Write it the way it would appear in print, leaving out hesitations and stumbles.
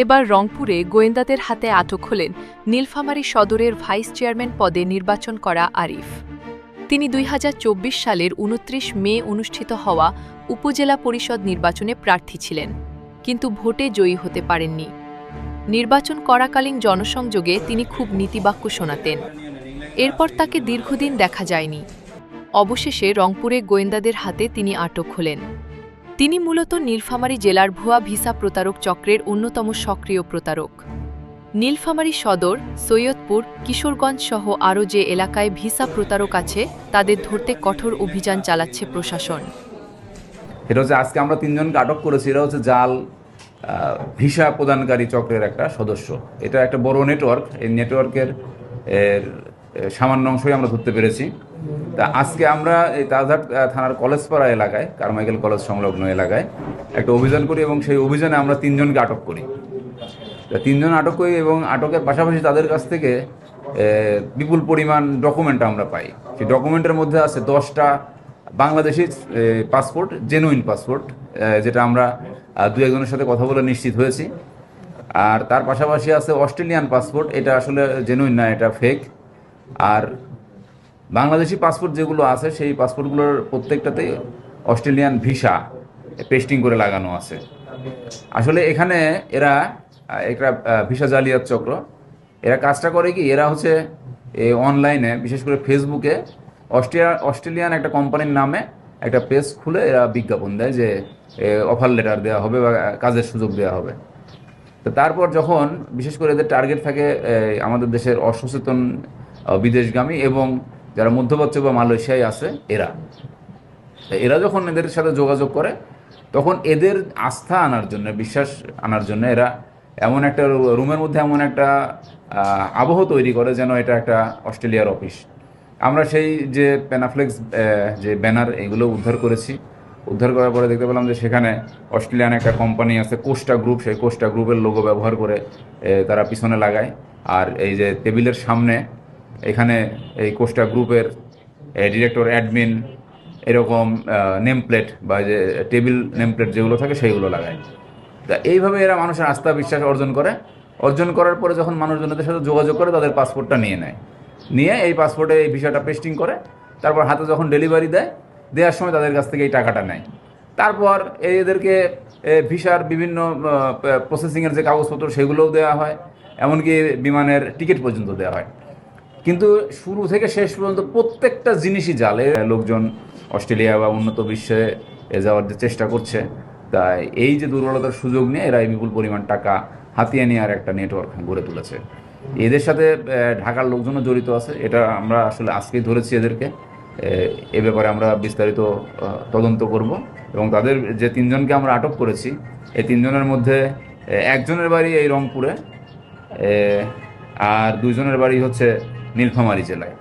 এবার রংপুরে গোয়েন্দাদের হাতে আটক হলেন নীলফামারী সদরের ভাইস চেয়ারম্যান পদে নির্বাচন করা আরিফ। তিনি ২০২৪ সালের ২৯ মে অনুষ্ঠিত হওয়া উপজেলা পরিষদ নির্বাচনে প্রার্থী ছিলেন, কিন্তু ভোটে জয়ী হতে পারেননি। নির্বাচন করাকালীন জনসংযোগে তিনি খুব নীতিবাক্য শোনাতেন। এরপর তাকে দীর্ঘদিন দেখা যায়নি। অবশেষে রংপুরে গোয়েন্দাদের হাতে তিনি আটক হলেন। তিনি মূলত নীলফামারী জেলার ভুয়া ভিসা প্রতারক চক্রের অন্যতম সক্রিয় প্রতারক। নীলফামারী সদর, সৈয়দপুর, কিশোরগঞ্জ সহ আরও যে এলাকায় ভিসা প্রতারক আছে তাদের ধরতে কঠোর অভিযান চালাচ্ছে প্রশাসন। এটা হচ্ছে আজকে আমরা তিনজনকে আটক করেছি। এরা হচ্ছে জাল ভিসা প্রদানকারী চক্রের একটা সদস্য। এটা একটা বড় নেটওয়ার্ক। এই নেটওয়ার্কের সামান্য অংশই আমরা ধরতে পেরেছি। তা আজকে আমরা এই তাজহাট থানার কলেজপাড়া এলাকায়, কারমাইকেল কলেজ সংলগ্ন এলাকায় একটা অভিযান করি এবং সেই অভিযানে আমরা তিনজনকে আটক করি। তিনজন আটক করি এবং আটকের পাশাপাশি তাদের কাছ থেকে বিপুল পরিমাণ ডকুমেন্ট আমরা পাই। সেই ডকুমেন্টের মধ্যে আছে 10টা বাংলাদেশি পাসপোর্ট, জেনুইন পাসপোর্ট, যেটা আমরা দু একজনের সাথে কথা বলে নিশ্চিত হয়েছি। আর তার পাশাপাশি আছে অস্ট্রেলিয়ান পাসপোর্ট, এটা আসলে জেনুইন না, এটা ফেক। আর বাংলাদেশি পাসপোর্ট যেগুলো আছে সেই পাসপোর্টগুলোর প্রত্যেকটাতেই অস্ট্রেলিয়ান ভিসা পেস্টিং করে লাগানো আছে। আসলে এখানে এরা একটা ভিসা জালিয়াত চক্র। এরা কাজটা করে কি, এরা হচ্ছে অনলাইনে, বিশেষ করে ফেসবুকে অস্ট্রেলিয়ান একটা কোম্পানির নামে একটা পেজ খুলে এরা বিজ্ঞাপন দেয় যে অফার লেটার দেওয়া হবে বা কাজের সুযোগ দেওয়া হবে। তো তারপর যখন বিশেষ করে এদের টার্গেট থাকে আমাদের দেশের অসচেতন বিদেশগামী এবং যারা মধ্যপ্রাচ্য বা মালয়েশিয়ায় আছে এরা যখন এদের সাথে যোগাযোগ করে, তখন এদের আস্থা আনার জন্য, বিশ্বাস আনার জন্য এরা এমন একটা রুমের মধ্যে এমন একটা আবহ তৈরি করে যেন এটা একটা অস্ট্রেলিয়ার অফিস। আমরা সেই যে প্যানাফ্লেক্স যে ব্যানার, এগুলো উদ্ধার করেছি। উদ্ধার করার পরে দেখতে পেলাম যে সেখানে অস্ট্রেলিয়ান একটা কোম্পানি আছে, কোস্টা গ্রুপ, সেই কোস্টা গ্রুপের লোগো ব্যবহার করে তারা পিছনে লাগায়। আর এই যে টেবিলের সামনে এখানে এই কোস্টা গ্রুপের ডিরেক্টর, অ্যাডমিন, এরকম নেম প্লেট বা যে টেবিল নেম প্লেট যেগুলো থাকে সেইগুলো লাগায়। তা এইভাবে এরা মানুষের আস্থা বিশ্বাস অর্জন করার পরে যখন মানুষজনদের সাথে যোগাযোগ করে তাদের পাসপোর্টটা নিয়ে এই পাসপোর্টে এই ভিসাটা পেস্টিং করে, তারপর হাতে যখন ডেলিভারি দেওয়ার সময় তাদের কাছ থেকে এই টাকাটা নেয়। তারপর এদেরকে ভিসার বিভিন্ন প্রসেসিংয়ের যে কাগজপত্র সেগুলোও দেওয়া হয়, এমনকি বিমানের টিকিট পর্যন্ত দেওয়া হয়। কিন্তু শুরু থেকে শেষ পর্যন্ত প্রত্যেকটা জিনিসই জালে। লোকজন অস্ট্রেলিয়া বা উন্নত বিশ্বে যাওয়ার যে চেষ্টা করছে, তাই এই যে দুর্বলতার সুযোগ নিয়ে এরা বিপুল পরিমাণ টাকা হাতিয়ে নেওয়ার একটা নেটওয়ার্ক গড়ে তুলেছে। এদের সাথে ঢাকার লোকজনও জড়িত আছে। এটা আমরা আসলে আজকেই ধরেছি এদেরকে। এ ব্যাপারে আমরা বিস্তারিত তদন্ত করব এবং তাদের যে তিনজনকে আমরা আটক করেছি, এই তিনজনের মধ্যে একজনের বাড়ি এই রংপুরে, আর দুইজনের বাড়ি হচ্ছে নীলফামারী জেলায়।